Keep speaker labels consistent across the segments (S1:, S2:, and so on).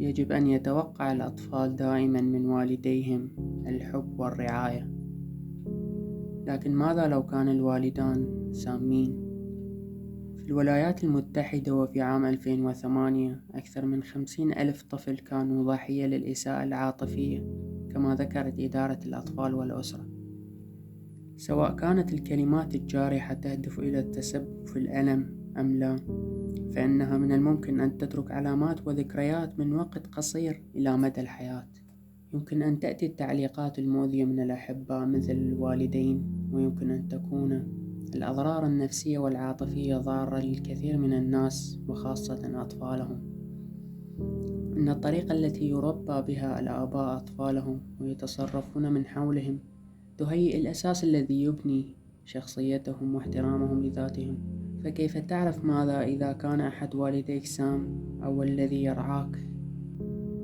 S1: يجب أن يتوقع الأطفال دائما من والديهم الحب والرعاية، لكن ماذا لو كان الوالدان سامين؟ في الولايات المتحدة وفي عام 2008 أكثر من 50,000 طفل كانوا ضحية للإساءة العاطفية، كما ذكرت إدارة الأطفال والأسرة. سواء كانت الكلمات الجارحة تهدف إلى التسبب في الألم أم لا، فإنها من الممكن أن تترك علامات وذكريات من وقت قصير إلى مدى الحياة. يمكن أن تأتي التعليقات المؤذية من الأحباء مثل الوالدين، ويمكن أن تكون الأضرار النفسية والعاطفية ضارة للكثير من الناس وخاصة أطفالهم. إن الطريقة التي يربى بها الآباء أطفالهم ويتصرفون من حولهم تهيئ الأساس الذي يبني شخصيتهم واحترامهم لذاتهم. فكيف تعرف ماذا إذا كان أحد والديك سام أو الذي يرعاك؟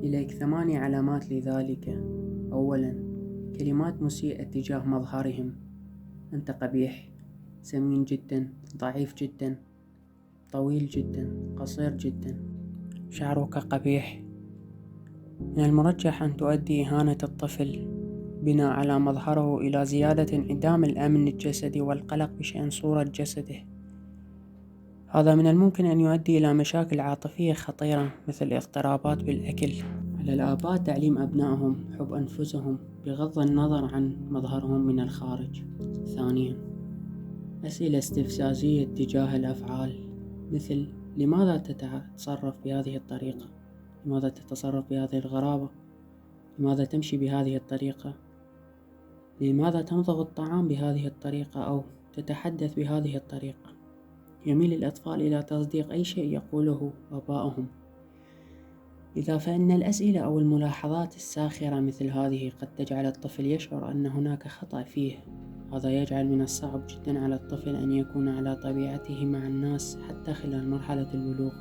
S1: إليك 8 علامات لذلك. أولا، كلمات مسيئة تجاه مظهرهم: أنت قبيح، سمين جدا، ضعيف جدا، طويل جدا، قصير جدا، شعرك قبيح. من المرجح أن تؤدي إهانة الطفل بناء على مظهره إلى زيادة انعدام الأمن الجسدي والقلق بشأن صورة جسده. هذا من الممكن أن يؤدي إلى مشاكل عاطفية خطيرة مثل اضطرابات بالأكل. على الآباء تعليم أبنائهم حب أنفسهم بغض النظر عن مظهرهم من الخارج. ثانيا، أسئلة استفزازية تجاه الأفعال، مثل لماذا تتصرف بهذه الطريقة؟ لماذا تتصرف بهذه الغرابة؟ لماذا تمشي بهذه الطريقة؟ لماذا تمضغ الطعام بهذه الطريقة أو تتحدث بهذه الطريقة؟ يميل الأطفال إلى تصديق أي شيء يقوله آباؤهم. إذا فإن الأسئلة أو الملاحظات الساخرة مثل هذه قد تجعل الطفل يشعر أن هناك خطأ فيه. هذا يجعل من الصعب جدا على الطفل أن يكون على طبيعته مع الناس حتى خلال مرحلة البلوغ.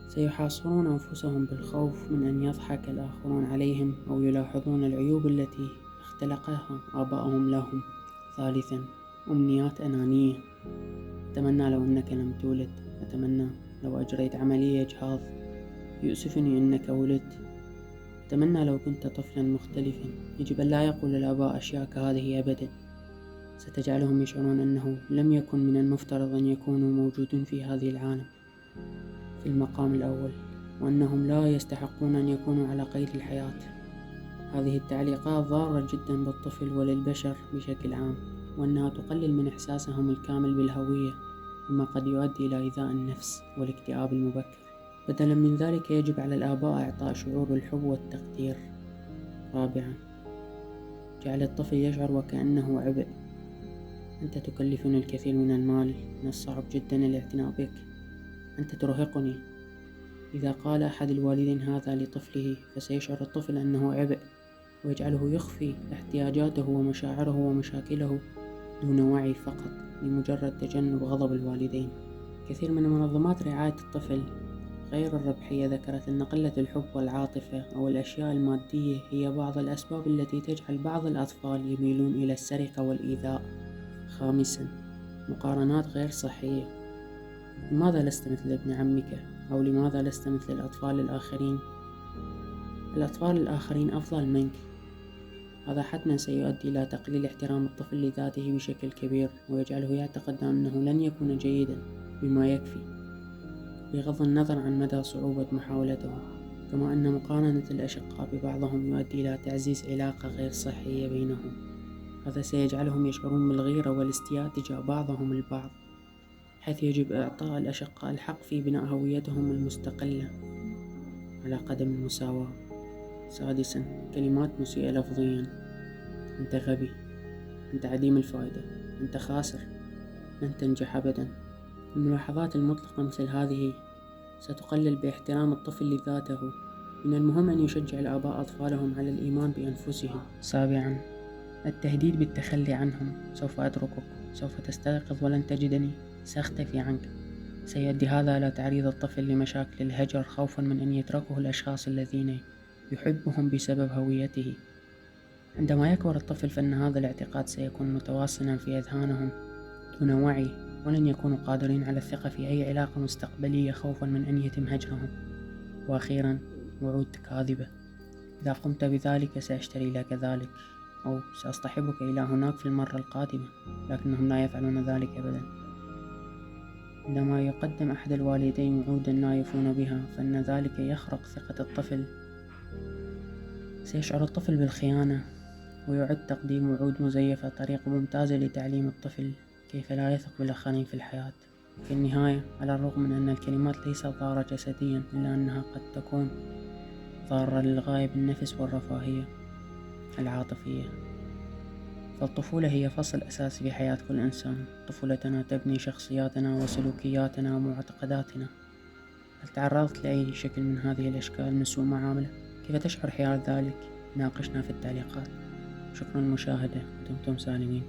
S1: سيحاصرون أنفسهم بالخوف من أن يضحك الآخرون عليهم أو يلاحظون العيوب التي اختلقها آباؤهم لهم. ثالثا، أمنيات أنانية: أتمنى لو أنك لم تولد، أتمنى لو أجريت عملية إجهاض، يؤسفني أنك ولدت، أتمنى لو كنت طفلا مختلفا. يجب أن لا يقول الآباء أشياء كهذه أبدا، ستجعلهم يشعرون أنه لم يكن من المفترض أن يكونوا موجودين في هذه العالم في المقام الأول، وأنهم لا يستحقون أن يكونوا على قيد الحياة. هذه التعليقات ضارة جدا بالطفل وللبشر بشكل عام، وأنها تقلل من إحساسهم الكامل بالهوية، مما قد يؤدي إلى إيذاء النفس والاكتئاب المبكر. بدلا من ذلك يجب على الآباء إعطاء شعور الحب والتقدير. رابعا، جعل الطفل يشعر وكأنه عبء: أنت تكلفني الكثير من المال، من الصعب جدا الاعتناء بك، أنت ترهقني. إذا قال أحد الوالدين هذا لطفله فسيشعر الطفل أنه عبء، ويجعله يخفي احتياجاته ومشاعره ومشاكله دون وعي فقط لمجرد تجنب غضب الوالدين. كثير من منظمات رعاية الطفل غير الربحية ذكرت أن قلة الحب والعاطفة أو الأشياء المادية هي بعض الأسباب التي تجعل بعض الأطفال يميلون إلى السرقة والإيذاء. خامسا، مقارنات غير صحية: لماذا لست مثل ابن عمك؟ أو لماذا لست مثل الأطفال الآخرين؟ الأطفال الآخرين أفضل منك. هذا حتما سيؤدي إلى تقليل احترام الطفل لذاته بشكل كبير، ويجعله يعتقد أنه لن يكون جيدا بما يكفي بغض النظر عن مدى صعوبة محاولته. كما أن مقارنة الأشقاء ببعضهم يؤدي إلى تعزيز علاقة غير صحية بينهم. هذا سيجعلهم يشعرون بالغيرة والاستياء تجاه بعضهم البعض، حيث يجب إعطاء الأشقاء الحق في بناء هويتهم المستقلة على قدم المساواة. سادسا، كلمات مسيئة لفظيا: أنت غبي، أنت عديم الفائدة، أنت خاسر، لن تنجح أبدا. الملاحظات المطلقة مثل هذه ستقلل باحترام الطفل لذاته. من المهم أن يشجع الآباء أطفالهم على الإيمان بأنفسهم. سابعا، التهديد بالتخلي عنهم: سوف أتركك، سوف تستيقظ ولن تجدني، سأختفي عنك. سيؤدي هذا إلى تعريض الطفل لمشاكل الهجر خوفا من أن يتركه الأشخاص الذين يحبهم بسبب هويته. عندما يكبر الطفل فإن هذا الاعتقاد سيكون متواصلا في أذهانهم دون وعي، ولن يكونوا قادرين على الثقة في أي علاقة مستقبلية خوفا من أن يتم هجرهم. وأخيرا، وعود كاذبة. إذا قمت بذلك سأشتري لك ذلك، أو سأصطحبك إلى هناك في المرة القادمة. لكنهم لا يفعلون ذلك أبدا. عندما يقدم أحد الوالدين وعودا لا يفون بها، فإن ذلك يخرق ثقة الطفل. سيشعر الطفل بالخيانة، ويعد تقديم وعود مزيفة طريقة ممتازة لتعليم الطفل كيف لا يثق بالآخرين في الحياة. في النهاية، على الرغم من أن الكلمات ليست ضارة جسديا، إلا أنها قد تكون ضارة للغاية بالنفس والرفاهية العاطفية. فالطفولة هي فصل أساسي في حياة كل إنسان. طفولتنا تبني شخصياتنا وسلوكياتنا ومعتقداتنا. هل تعرضت لأي شكل من هذه الأشكال من سوء معاملة؟ كيف تشعر حيال ذلك؟ ناقشنا في التعليقات. شكرا للمشاهدة، دمتم سالمين.